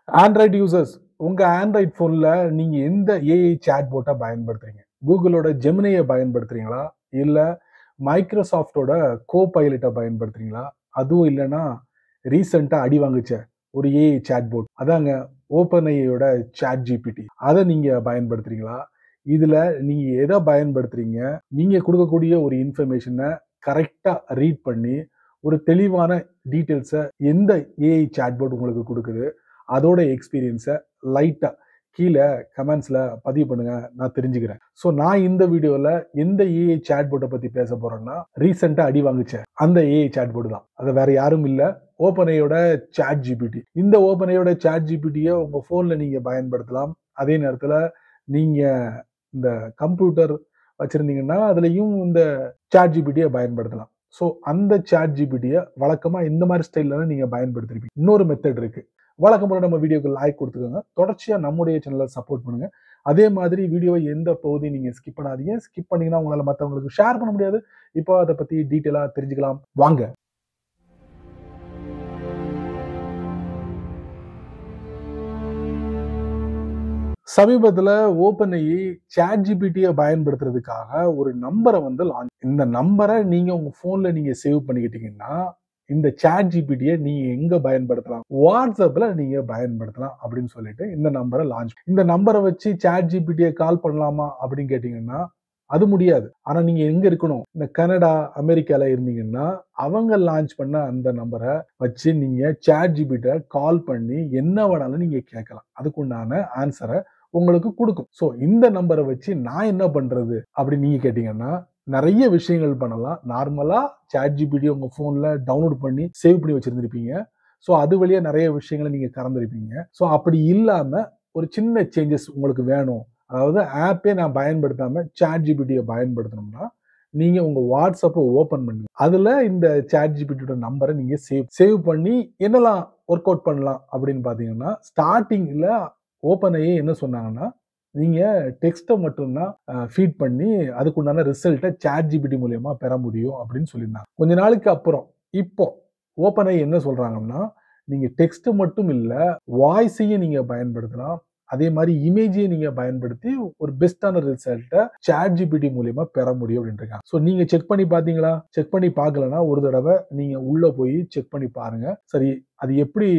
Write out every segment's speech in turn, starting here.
Android users உங்க Android ஃபோன்ல நீங்க எந்த ஏஐ சாட் போட்டை பயன்படுத்துறீங்க? கூகுளோட ஜெமினியை பயன்படுத்துறீங்களா? இல்ல மைக்ரோசாஃப்ட்டோட கோ பைலட்டை பயன்படுத்துறீங்களா? அதுவும் இல்லைன்னா ரீசெண்டா அடி வாங்குச்ச ஒரு ஏஐ சாட் போட் அதாங்க ஓப்பன் ஐயோட சாட் ஜிபிடி அதை நீங்க பயன்படுத்துறீங்களா? இதுல நீங்க எதை பயன்படுத்துறீங்க? நீங்க கொடுக்கக்கூடிய ஒரு இன்ஃபர்மேஷனை கரெக்டா ரீட் பண்ணி ஒரு தெளிவான டீட்டெயில்ஸை எந்த ஏஐ சாட் போட் உங்களுக்கு கொடுக்குது? அதோட எக்ஸ்பீரியன்ஸை லைட்டா கீழே கமெண்ட்ஸ்ல பதிவு பண்ணுங்க, நான் தெரிஞ்சுக்கிறேன். ஸோ நான் இந்த வீடியோல எந்த ஏஐ சாட் போட்டை பத்தி பேச போறேன்னா, ரீசெண்டா அடி வாங்குச்ச அந்த ஏஐ சாட் போர்டு தான். அது வேற யாரும் இல்ல, ஓப்பன்ஐயோட சாட் ஜிபிடி. இந்த ஓப்பன்ஐயோட சாட் ஜிபிடியை உங்க போன்ல நீங்க பயன்படுத்தலாம். அதே நேரத்துல நீங்க இந்த கம்ப்யூட்டர் வச்சிருந்தீங்கன்னா அதுலயும் இந்த சாட் ஜிபிடியை பயன்படுத்தலாம். ஸோ அந்த சாட் ஜிபிடியை வழக்கமா இந்த மாதிரி ஸ்டைல்ல நீங்க பயன்படுத்திருப்பீங்க. இன்னொரு மெத்தட் இருக்கு. வழக்கம் போல நம்ம வீடியோக்கு லைக் கொடுத்துக்கோங்க. தொடர்ச்சியா நம்முடைய சேனலை சப்போர்ட் பண்ணுங்க. அதே மாதிரி வீடியோவை எந்த பகுதி நீங்க ஸ்கிப் பண்ணாதீங்க. ஸ்கிப் பண்ணீங்கன்னா உங்களால மற்றவங்களுக்கு ஷேர் பண்ண முடியாது. இப்போ அதை பத்தி டீட்டெயிலா தெரிஞ்சுக்கலாம் வாங்க. சமீபத்துல ஓப்பன்ஐ சாட் ஜிபிடியை பயன்படுத்துறதுக்காக ஒரு நம்பரை லான்ச். இந்த நம்பரை நீங்க உங்க போன்ல நீங்க சேவ் பண்ணிக்கிட்டீங்கன்னா இந்த சாட் ஜிபிடியை நீங்க எங்க பயன்படுத்தலாம்? வாட்ஸ்அப்ல நீங்க பயன்படுத்தலாம் அப்படின்னு சொல்லிட்டு இந்த நம்பரை லான்ச். இந்த நம்பரை வச்சு சாட் ஜிபிடியை கால் பண்ணலாமா அப்படின்னு கேட்டீங்கன்னா அது முடியாது. ஆனா நீங்க எங்க இருக்கணும்? இந்த கனடா, அமெரிக்கால இருந்தீங்கன்னா அவங்க லான்ச் பண்ண அந்த நம்பரை வச்சு நீங்க சாட் ஜிபிடியை கால் பண்ணி என்ன வேணாலும் நீங்க கேட்கலாம். அதுக்குண்டான ஆன்சரை உங்களுக்கு கொடுக்கும். ஸோ இந்த நம்பரை வச்சு நான் என்ன பண்றது அப்படின்னு நீங்க கேட்டீங்கன்னா நிறைய விஷயங்கள் பண்ணலாம். நார்மலா சாட் ஜிபிடி உங்க போன்ல டவுன்லோட் பண்ணி சேவ் பண்ணி வச்சிருந்திருப்பீங்க. ஸோ அது வழியா நிறைய விஷயங்களை நீங்க கறந்துருப்பீங்க. ஸோ அப்படி இல்லாம ஒரு சின்ன சேஞ்சஸ் உங்களுக்கு வேணும், அதாவது ஆப்பே நான் பயன்படுத்தாம சாட் ஜிபிடியை பயன்படுத்தணும்னா நீங்க உங்க வாட்ஸ்அப்பை ஓபன் பண்ணுங்க. அதுல இந்த சாட் ஜிபிடியோட நம்பரை நீங்க சேவ் பண்ணி என்னெல்லாம் ஒர்க் அவுட் பண்ணலாம் அப்படின்னு பாத்தீங்கன்னா, ஸ்டார்டிங்ல ஓப்பன்ஐ என்ன சொன்னாங்கன்னா, நீங்க டெக்ஸ்ட்டை மட்டும்தான் ஃபீட் பண்ணி அதுக்குண்டான ரிசல்ட்டை சாட் ஜிபிடி மூலியமா பெற முடியும் அப்படின்னு சொல்லியிருந்தாங்க. கொஞ்ச நாளுக்கு அப்புறம் இப்போ ஓப்பன்ஐ என்ன சொல்றாங்கன்னா, நீங்க டெக்ஸ்ட் மட்டும் இல்ல, வாய்ஸையும் நீங்க பயன்படுத்தலாம். அதே மாதிரி இமேஜையும் நீங்க பயன்படுத்தி ஒரு பெஸ்டான ரிசல்ட்டை சாட் ஜிபிடி மூலியமா பெற முடியும் அப்படின்னு இருக்காங்க. ஸோ நீங்க செக் பண்ணி பார்த்தீங்களா? செக் பண்ணி பார்க்கலன்னா ஒரு தடவை நீங்க உள்ள போய் செக் பண்ணி பாருங்க. சரி, அது எப்படி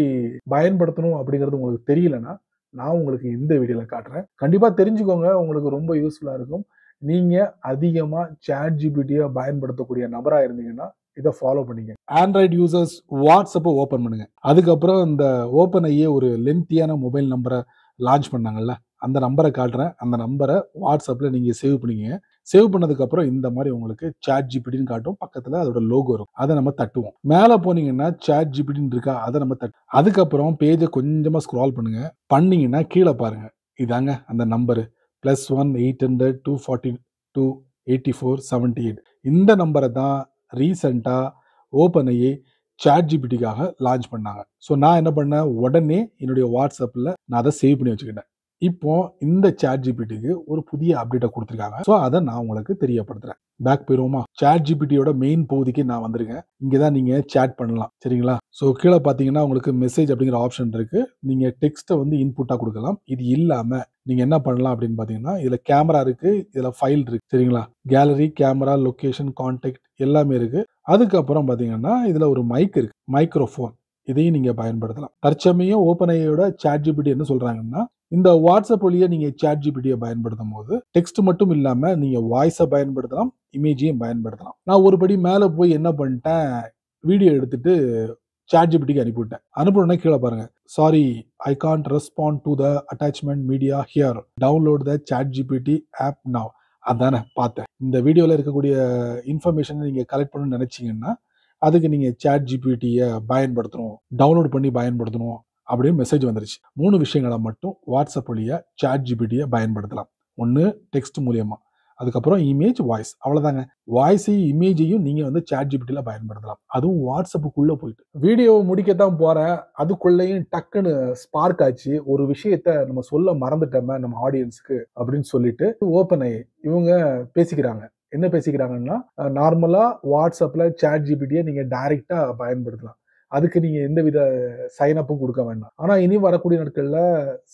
பயன்படுத்தணும் அப்படிங்கிறது உங்களுக்கு தெரியலன்னா நான் உங்களுக்கு இந்த வீடியோல காட்டுறேன். கண்டிப்பா தெரிஞ்சுக்கோங்க, உங்களுக்கு ரொம்ப யூஸ்ஃபுல்லா இருக்கும். நீங்க அதிகமா சாட் ஜிபிடியை பயன்படுத்தக்கூடிய நபரா இருந்தீங்கன்னா இதை ஃபாலோ பண்ணிக்க. ஆண்ட்ராய்டு யூசர்ஸ் வாட்ஸ்அப்பை ஓப்பன் பண்ணுங்க. அதுக்கப்புறம் இந்த ஓப்பன்ஐயே ஒரு லென்த்தியான மொபைல் நம்பரை லான்ச் பண்ணாங்கல்ல, அந்த நம்பரை காட்டுறேன். அந்த நம்பரை வாட்ஸ்அப்ல நீங்க சேவ் பண்ணிக்கங்க. சேவ் பண்ணதுக்கு அப்புறம் இந்த மாதிரி உங்களுக்கு சாட் ஜிபிடின்னு காட்டும். பக்கத்துல அதோட லோகோ இருக்கும். அதை நம்ம தட்டுவோம். மேல போனீங்கன்னா சாட் ஜிபிடின்னு இருக்கா, அதை நம்ம தட்டு. அதுக்கப்புறம் பேஜை கொஞ்சமா ஸ்க்ரால் பண்ணுங்க. பண்ணீங்கன்னா கீழே பாருங்க, இதாங்க அந்த நம்பரு +1 800 242 8478. இந்த நம்பரை தான் ரீசெண்டா ஓப்பன்ஐ சாட் ஜிபிடிக்காக லான்ச் பண்ணாங்க. ஸோ நான் என்ன பண்ணேன், உடனே என்னுடைய வாட்ஸ்அப்ல நான் அதை சேவ் பண்ணி வச்சுக்கிட்டேன். இப்போ இந்த சாட் ஜிபிடிக்கு ஒரு புதிய அப்டேட்டை கொடுத்துருக்காங்க. ஸோ அதை நான் உங்களுக்கு தெரியப்படுத்துறேன். பேக் போயிருவோமா? சாட் ஜிபிடியோட மெயின் பகுதிக்கு நான் வந்திருக்கேன். இங்கே தான் நீங்க சேட் பண்ணலாம், சரிங்களா? ஸோ கீழே பார்த்தீங்கன்னா உங்களுக்கு மெசேஜ் அப்படிங்கிற ஆப்ஷன் இருக்கு. நீங்க டெக்ஸ்ட்டை இன்புட்டா கொடுக்கலாம். இது இல்லாம நீங்க என்ன பண்ணலாம் அப்படின்னு பார்த்தீங்கன்னா, இதுல கேமரா இருக்கு, இதுல ஃபைல் இருக்கு, சரிங்களா? கேலரி, கேமரா, லொகேஷன், கான்டாக்ட் எல்லாமே இருக்கு. அதுக்கப்புறம் பார்த்தீங்கன்னா இதுல ஒரு மைக் இருக்கு, மைக்ரோஃபோன். இதையும் நீங்க பயன்படுத்தலாம். தற்சமயம் ஓப்பன்ஐயோட சாட் ஜிபிடி என்ன சொல்றாங்கன்னா, இந்த வாட்ஸ்அப் வழியா நீங்க சாட் ஜிபிடியை பயன்படுத்தும் போது டெக்ஸ்ட் மட்டும் இல்லாம நீங்க வாய்ஸை பயன்படுத்தலாம், இமேஜையும் பயன்படுத்தலாம். நான் ஒரு படி மேல போய் என்ன பண்ணிட்டேன், வீடியோ எடுத்துட்டு சாட் ஜிபிடிக்கு அனுப்பிவிட்டேன். அனுப்பினோடனே கீழே பாருங்க, sorry I can't respond to the attachment media here, download the ChatGPT app now. அதானே பார்த்தேன். இந்த வீடியோல இருக்கக்கூடிய இன்ஃபர்மேஷனை நீங்க கலெக்ட் பண்ணணும்னு நினைச்சீங்கன்னா அதுக்கு நீங்க சாட் ஜிபிடியை பயன்படுத்தணும், டவுன்லோட் பண்ணி பயன்படுத்தணும் அப்படின்னு மெசேஜ் வந்துருச்சு. 3 விஷயங்களை மட்டும் வாட்ஸ்அப் வழியா சாட் ஜிபிடியை பயன்படுத்தலாம். ஒன்று டெக்ஸ்ட் மூலியமா, அதுக்கப்புறம் இமேஜ், வாய்ஸ். அவ்வளவுதாங்க. வாய்ஸையும் இமேஜையும் நீங்க சாட் ஜிபிடியில பயன்படுத்தலாம். அதுவும் வாட்ஸ்அப்புக்குள்ள போயிட்டு. வீடியோ முடிக்கத்தான் போறேன், அதுக்குள்ளேயும் டக்குன்னு ஸ்பார்க் ஆச்சு. ஒரு விஷயத்த நம்ம சொல்ல மறந்துட்டோமே நம்ம ஆடியன்ஸ்க்கு அப்படின்னு சொல்லிட்டு ஓப்பன்ஐ இவங்க பேசிக்கிறாங்க. என்ன பேசிக்கிறாங்கன்னா, நார்மலா வாட்ஸ்அப்ல சாட் ஜிபிடியை நீங்க டைரக்டா பயன்படுத்தலாம். அதுக்கு நீங்க எந்தவித சைன் அப்பும் கொடுக்க வேண்டாம். ஆனா இனி வரக்கூடிய நாட்கள்ல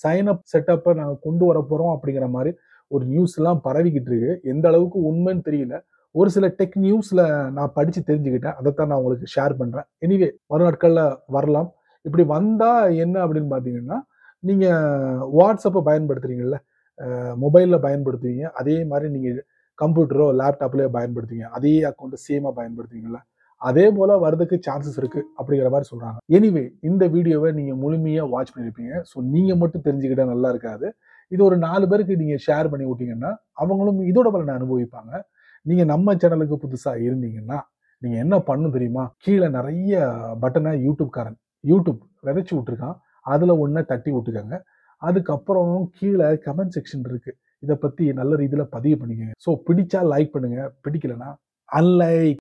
சைன் அப் செட்டப்பை நாங்க கொண்டு வர போறோம் அப்படிங்கிற மாதிரி ஒரு நியூஸ் எல்லாம் பரவிக்கிட்டு இருக்கு. எந்த அளவுக்கு உண்மைன்னு தெரியல. ஒரு சில டெக் நியூஸ்ல நான் படிச்சு தெரிஞ்சுக்கிட்டேன். அதைத்தான் நான் உங்களுக்கு ஷேர் பண்றேன். எனிவே வரும் நாட்கள்ல வரலாம். இப்படி வந்தா என்ன அப்படின்னு பாத்தீங்கன்னா, நீங்க வாட்ஸ்அப்பை பயன்படுத்துறீங்கல்ல, மொபைல்ல பயன்படுத்துவீங்க. அதே மாதிரி நீங்க கம்ப்யூட்டரோ லேப்டாப்லயோ பயன்படுத்துவீங்க. அதே அக்கௌண்ட் சேமா பயன்படுத்துவீங்கல்ல, அதே போல வரதுக்கு சான்சஸ் இருக்கு அப்படிங்கிற மாதிரி சொல்றாங்க. எனிவே இந்த வீடியோவை நீங்க முழுமையா வாட்ச் பண்ணிருப்பீங்க. ஸோ நீங்க மட்டும் தெரிஞ்சுக்கிட்டா நல்லா இருக்காது. இது ஒரு 4 பேருக்கு நீங்க ஷேர் பண்ணி விட்டீங்கன்னா அவங்களும் இதோட பலனை அனுபவிப்பாங்க. நீங்க நம்ம சேனலுக்கு புதுசா இருந்தீங்கன்னா நீங்க என்ன பண்ணணும் தெரியுமா? கீழே நிறைய பட்டனை யூடியூப் விதைச்சு விட்டுருக்கான். அதுல ஒண்ண தட்டி விட்டுக்கங்க. அதுக்கப்புறம் கீழே கமெண்ட் செக்ஷன் இருக்கு. இதை பத்தி நல்ல ரீதியில பதிவு பண்ணிக்கங்க. ஸோ பிடிச்சா லைக் பண்ணுங்க, பிடிக்கலனா அன்லைக்.